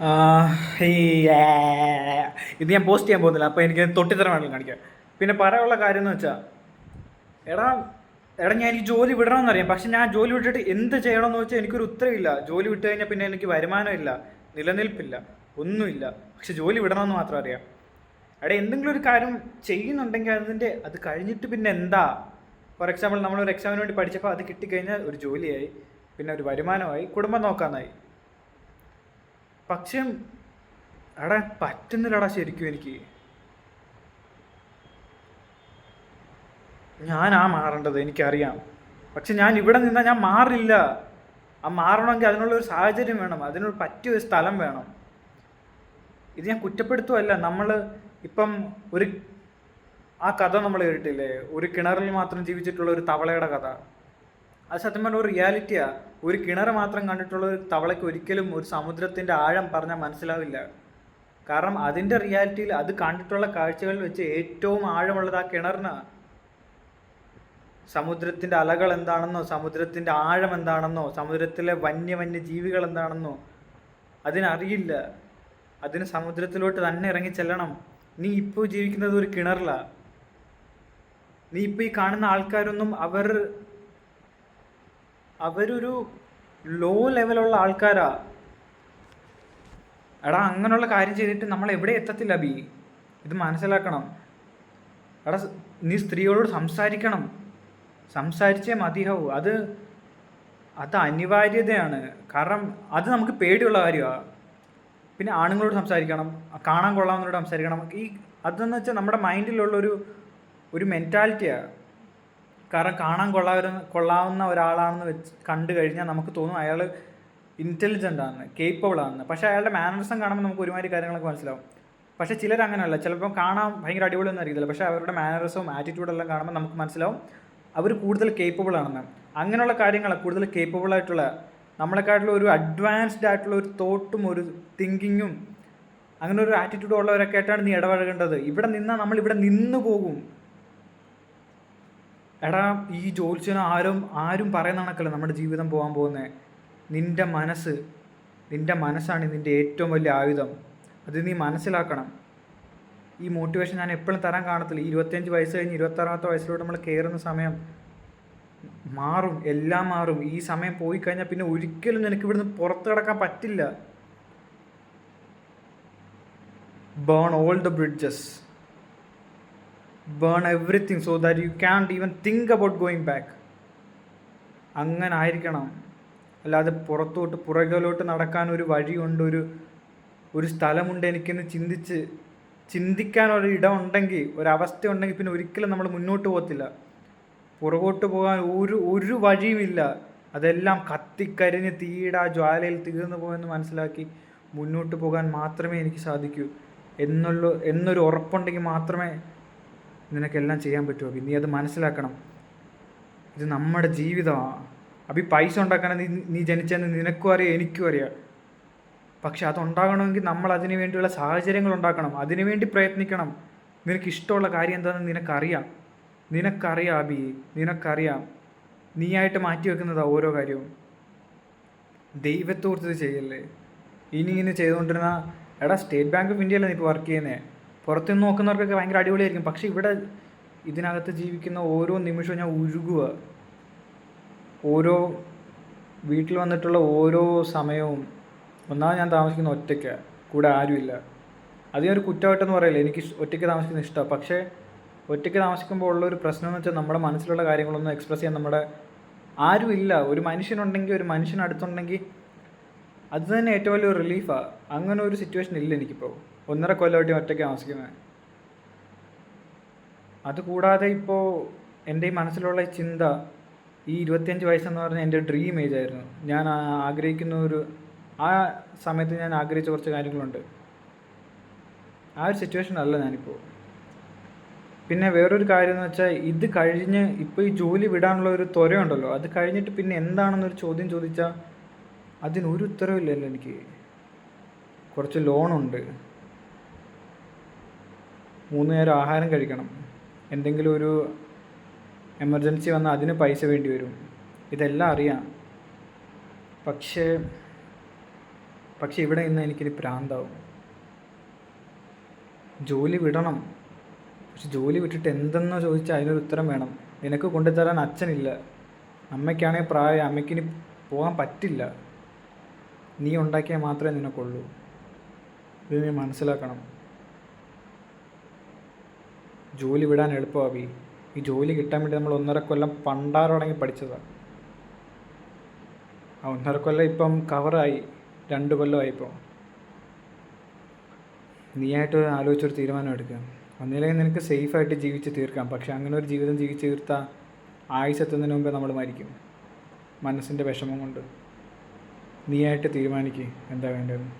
ഈ ഇത് ഞാൻ പോസ്റ്റ് ചെയ്യാൻ പോകുന്നില്ല, അപ്പോൾ എനിക്ക് തൊട്ടിത്തരം വേണമെങ്കിൽ കാണിക്കാം. പിന്നെ പറയാനുള്ള കാര്യം എന്ന് വെച്ചാൽ, എടാ എടാ ഞാൻ ഈ ജോലി വിടണമെന്നറിയാം, പക്ഷെ ഞാൻ ജോലി വിട്ടിട്ട് എന്ത് ചെയ്യണമെന്ന് വെച്ചാൽ എനിക്കൊരു ഉത്തരവില്ല. ജോലി വിട്ട് കഴിഞ്ഞാൽ പിന്നെ എനിക്ക് വരുമാനമില്ല, നിലനിൽപ്പില്ല, ഒന്നുമില്ല. പക്ഷെ ജോലി വിടണമെന്ന് മാത്രം അറിയാം. എടാ എന്തെങ്കിലും ഒരു കാര്യം ചെയ്യുന്നുണ്ടെങ്കിൽ അത് കഴിഞ്ഞിട്ട് പിന്നെ എന്താ? ഫോർ എക്സാമ്പിൾ നമ്മളൊരു എക്സാമിന് വേണ്ടി പഠിച്ചപ്പോൾ അത് കിട്ടിക്കഴിഞ്ഞാൽ ഒരു ജോലിയായി, പിന്നെ ഒരു വരുമാനമായി, കുടുംബം നോക്കാനായി. പക്ഷേ എടാ പറ്റുന്നില്ലടാ ശരിക്കും എനിക്ക്. ഞാനാ മാറേണ്ടത്, എനിക്കറിയാം. പക്ഷെ ഞാൻ ഇവിടെ നിന്നാൽ ഞാൻ മാറില്ല. ആ മാറണമെങ്കിൽ അതിനുള്ളൊരു സാഹചര്യം വേണം, അതിനൊരു പറ്റിയൊരു സ്ഥലം വേണം. ഇത് ഞാൻ കുറ്റപ്പെടുത്തുമല്ല. നമ്മൾ ഇപ്പം ആ കഥ നമ്മൾ കേട്ടിട്ടില്ലേ, ഒരു കിണറിൽ മാത്രം ജീവിച്ചിട്ടുള്ള ഒരു തവളയുടെ കഥ. അത് സത്യം പറഞ്ഞ ഒരു റിയാലിറ്റിയാണ്. ഒരു കിണർ മാത്രം കണ്ടിട്ടുള്ള ഒരു തവളയ്ക്ക് ഒരിക്കലും ഒരു സമുദ്രത്തിൻ്റെ ആഴം പറഞ്ഞാൽ മനസ്സിലാവില്ല. കാരണം അതിൻ്റെ റിയാലിറ്റിയിൽ അത് കണ്ടിട്ടുള്ള കാഴ്ചകളിൽ വെച്ച് ഏറ്റവും ആഴമുള്ളത് ആ കിണറിനാണ്. സമുദ്രത്തിൻ്റെ അലകൾ എന്താണെന്നോ, സമുദ്രത്തിൻ്റെ ആഴം എന്താണെന്നോ, സമുദ്രത്തിലെ വന്യജീവികൾ എന്താണെന്നോ അതിനറിയില്ല. അതിന് സമുദ്രത്തിലോട്ട് തന്നെ ഇറങ്ങി ചെല്ലണം. നീ ഇപ്പോൾ ജീവിക്കുന്നത് ഒരു കിണറിലാണ്. നീ ഇപ്പോൾ ഈ കാണുന്ന ആൾക്കാരൊന്നും അവരൊരു ലോ ലെവലുള്ള ആൾക്കാരാ. എടാ അങ്ങനെയുള്ള കാര്യം ചെയ്തിട്ട് നമ്മൾ എവിടെ എത്തത്തില്ല ബി. ഇത് മനസ്സിലാക്കണം. എടാ നീ സ്ത്രീകളോട് സംസാരിക്കണം, സംസാരിച്ചേ മതിയാവൂ. അത് അനിവാര്യതയാണ്. കാരണം അത് നമുക്ക് പേടിയുള്ള കാര്യമാണ്. പിന്നെ ആണുങ്ങളോട് സംസാരിക്കണം, കാണാൻ കൊള്ളാവുന്നവരോട് സംസാരിക്കണം. അതെന്ന് വെച്ചാൽ നമ്മുടെ മൈൻഡിലുള്ളൊരു മെൻറ്റാലിറ്റിയാണ്. കാരണം കാണാൻ കൊള്ളാവുന്ന ഒരാളാണെന്ന് കണ്ടു കഴിഞ്ഞാൽ നമുക്ക് തോന്നും അയാൾ ഇൻ്റലിജൻ്റ് ആണ്, കേപ്പബിൾ ആണ്. പക്ഷേ അയാളുടെ മാനറിസം കാണുമ്പോൾ നമുക്ക് ഒരുമാതിരി കാര്യങ്ങളൊക്കെ മനസ്സിലാവും. പക്ഷേ ചിലർ അങ്ങനെയല്ല. ചിലപ്പം കാണാൻ ഭയങ്കര അടിപൊളിയൊന്നും അറിയത്തില്ല, പക്ഷേ അവരുടെ മാനറിസവും ആറ്റിറ്റ്യൂഡെല്ലാം കാണുമ്പോൾ നമുക്ക് മനസ്സിലാവും അവർ കൂടുതൽ കേപ്പബിൾ ആണെന്ന്. അങ്ങനെയുള്ള കാര്യങ്ങൾ കൂടുതൽ കേപ്പബിൾ ആയിട്ടുള്ള, നമ്മളെക്കാട്ടിലും ഒരു അഡ്വാൻസ്ഡ് ആയിട്ടുള്ള ഒരു തോട്ടും ഒരു തിങ്കിങ്ങും അങ്ങനെ ഒരു ആറ്റിറ്റ്യൂഡും ഉള്ളവരൊക്കെ ആയിട്ടാണ് നീ ഇടപഴകേണ്ടത്. ഇവിടെ നിന്നാൽ നമ്മളിവിടെ നിന്ന് പോകും. എടാ ഈ ജോലിച്ചനും ആരും പറയുന്ന കണക്കല്ല നമ്മുടെ ജീവിതം പോകാൻ പോകുന്നത്. നിൻ്റെ മനസ്സാണ് നിൻ്റെ ഏറ്റവും വലിയ ആയുധം. അത് നീ മനസ്സിലാക്കണം. ഈ മോട്ടിവേഷൻ ഞാൻ എപ്പോഴും തരാൻ കാണത്തില്ല. 25 വയസ്സ് കഴിഞ്ഞ് 26ാമത്തെ വയസ്സിലോട്ട് നമ്മൾ കയറുന്ന സമയം മാറും, എല്ലാം മാറും. ഈ സമയം പോയി കഴിഞ്ഞാൽ പിന്നെ ഒരിക്കലും നിനക്ക് ഇവിടുന്ന് പുറത്ത് കിടക്കാൻ പറ്റില്ല. Burn all the bridges, burn everything so that you can't even think about going back. അങ്ങനെ ആയിരിക്കണം. അല്ലാതെ പുറകിലോട്ട് നടക്കാൻ ഒരു വഴിയുണ്ട്, ഒരു സ്ഥലമുണ്ട് എനിക്കെന്ന് ചിന്തിക്കാനൊരു ഇടമുണ്ടെങ്കിൽ, ഒരവസ്ഥ ഉണ്ടെങ്കിൽ പിന്നെ ഒരിക്കലും നമ്മൾ മുന്നോട്ട് പോകത്തില്ല. പുറകോട്ട് പോകാൻ ഒരു വഴിയുമില്ല. അതെല്ലാം കത്തിക്കരിഞ്ഞ് തീയുടെ ജ്വാലയിൽ തീർന്നു പോയെന്ന് മനസ്സിലാക്കി മുന്നോട്ട് പോകാൻ മാത്രമേ എനിക്ക് സാധിക്കൂ എന്നൊരു ഉറപ്പുണ്ടെങ്കിൽ മാത്രമേ നിനക്കെല്ലാം ചെയ്യാൻ പറ്റുമോ. നീ അത് മനസ്സിലാക്കണം. ഇത് നമ്മുടെ ജീവിതമാണ്. അപ്പോൾ ഈ പൈസ ഉണ്ടാക്കാൻ നീ ജനിച്ചെന്ന് നിനക്കും അറിയാം, എനിക്കും അറിയാം. പക്ഷെ അതുണ്ടാകണമെങ്കിൽ നമ്മൾ അതിനു വേണ്ടിയുള്ള സാഹചര്യങ്ങൾ ഉണ്ടാക്കണം, അതിനുവേണ്ടി പ്രയത്നിക്കണം. നിനക്കിഷ്ടമുള്ള കാര്യം എന്താണെന്ന് നിനക്കറിയാം അബി, നിനക്കറിയാം. നീയായിട്ട് മാറ്റി വെക്കുന്നതാണ് ഓരോ കാര്യവും. ദൈവത്തോർത്ത് ചെയ്യല്ലേ. ഇങ്ങനെ ചെയ്തുകൊണ്ടിരുന്ന എടാ സ്റ്റേറ്റ് ബാങ്ക് ഓഫ് ഇന്ത്യയിലാണ് ഇപ്പോൾ വർക്ക് ചെയ്യുന്നത്. പുറത്തുനിന്ന് നോക്കുന്നവർക്കൊക്കെ ഭയങ്കര അടിപൊളിയായിരിക്കും. പക്ഷേ ഇതിനകത്ത് ജീവിക്കുന്ന ഓരോ നിമിഷവും ഞാൻ ഉരുകുക. ഓരോ വീട്ടിൽ വന്നിട്ടുള്ള ഓരോ സമയവും. ഒന്നാമത് ഞാൻ താമസിക്കുന്ന ഒറ്റയ്ക്കാണ്, കൂടെ ആരുമില്ല. അതിനൊരു കുറ്റമായിട്ടെന്ന് പറയില്ല, എനിക്ക് ഒറ്റയ്ക്ക് താമസിക്കുന്നത് ഇഷ്ടമാണ്. പക്ഷേ ഒറ്റയ്ക്ക് താമസിക്കുമ്പോൾ ഉള്ളൊരു പ്രശ്നം എന്ന് വെച്ചാൽ നമ്മുടെ മനസ്സിലുള്ള കാര്യങ്ങളൊന്നും എക്സ്പ്രസ് ചെയ്യാൻ ആരുമില്ല. ഒരു മനുഷ്യനുണ്ടെങ്കിൽ, ഒരു മനുഷ്യനടുത്തുണ്ടെങ്കിൽ അത് തന്നെ ഏറ്റവും വലിയൊരു റിലീഫാണ്. അങ്ങനെ ഒരു സിറ്റുവേഷൻ ഇല്ല എനിക്കിപ്പോൾ. 1.5 കൊല്ലമായിട്ട് ഒറ്റയ്ക്ക് താമസിക്കുന്നത്. അതുകൂടാതെ ഇപ്പോൾ എൻ്റെ ഈ മനസ്സിലുള്ള ചിന്ത, ഈ 25 വയസ്സെന്ന് പറഞ്ഞാൽ എൻ്റെ ഡ്രീം ഏജ് ആയിരുന്നു. ഞാൻ ആ സമയത്ത് ഞാൻ ആഗ്രഹിച്ച കുറച്ച് കാര്യങ്ങളുണ്ട്. ആ ഒരു സിറ്റുവേഷനല്ല ഞാനിപ്പോൾ. പിന്നെ വേറൊരു കാര്യം എന്ന് വെച്ചാൽ, ഇത് കഴിഞ്ഞ് ഇപ്പോൾ ഈ ജോലി വിടാനുള്ള ഒരു ത്വരയുണ്ടല്ലോ, അത് കഴിഞ്ഞിട്ട് പിന്നെ എന്താണെന്നൊരു ചോദ്യം ചോദിച്ചാൽ അതിനൊരു ഉത്തരവില്ലല്ലോ എനിക്ക്. കുറച്ച് ലോണുണ്ട്, 3 നേരം ആഹാരം കഴിക്കണം, എന്തെങ്കിലും ഒരു എമർജൻസി വന്നാൽ അതിന് പൈസ വേണ്ടി വരും. ഇതെല്ലാം അറിയാം. പക്ഷെ ഇവിടെ നിന്ന് എനിക്കിനി പ്രാന്താവും. ജോലി വിടണം, പക്ഷെ ജോലി വിട്ടിട്ട് എന്തെന്ന് ചോദിച്ചാൽ അതിനൊരു ഉത്തരം വേണം. നിനക്ക് കൊണ്ടുതരാൻ അച്ഛനില്ല, അമ്മയ്ക്കാണെങ്കിൽ പ്രായം, അമ്മയ്ക്കിനി പോകാൻ പറ്റില്ല. നീ ഉണ്ടാക്കിയാൽ മാത്രമേ നിനക്കുള്ളൂ. ഇത് നീ മനസ്സിലാക്കണം. ജോലി വിടാൻ എളുപ്പമാവി. ഈ ജോലി കിട്ടാൻ വേണ്ടി നമ്മൾ 1.5 കൊല്ലം പണ്ടാറടങ്ങി പഠിച്ചതാണ്. ആ 1.5 കൊല്ലം ഇപ്പം കവറായി, 2 കൊല്ലമായി. നീയായിട്ട് ആലോചിച്ചൊരു തീരുമാനം എടുക്കുക. ഒന്നില്ലെങ്കിൽ നിനക്ക് സേഫായിട്ട് ജീവിച്ച് തീർക്കാം, പക്ഷെ അങ്ങനെ ഒരു ജീവിതം ജീവിച്ച് തീർത്താൽ ആയുസ്സെത്തുന്നതിന് മുമ്പേ നമ്മൾ മരിക്കും, മനസ്സിൻ്റെ വിഷമം കൊണ്ട്. നീയായിട്ട് തീരുമാനിക്കുക എന്താ വേണ്ടതെന്ന്.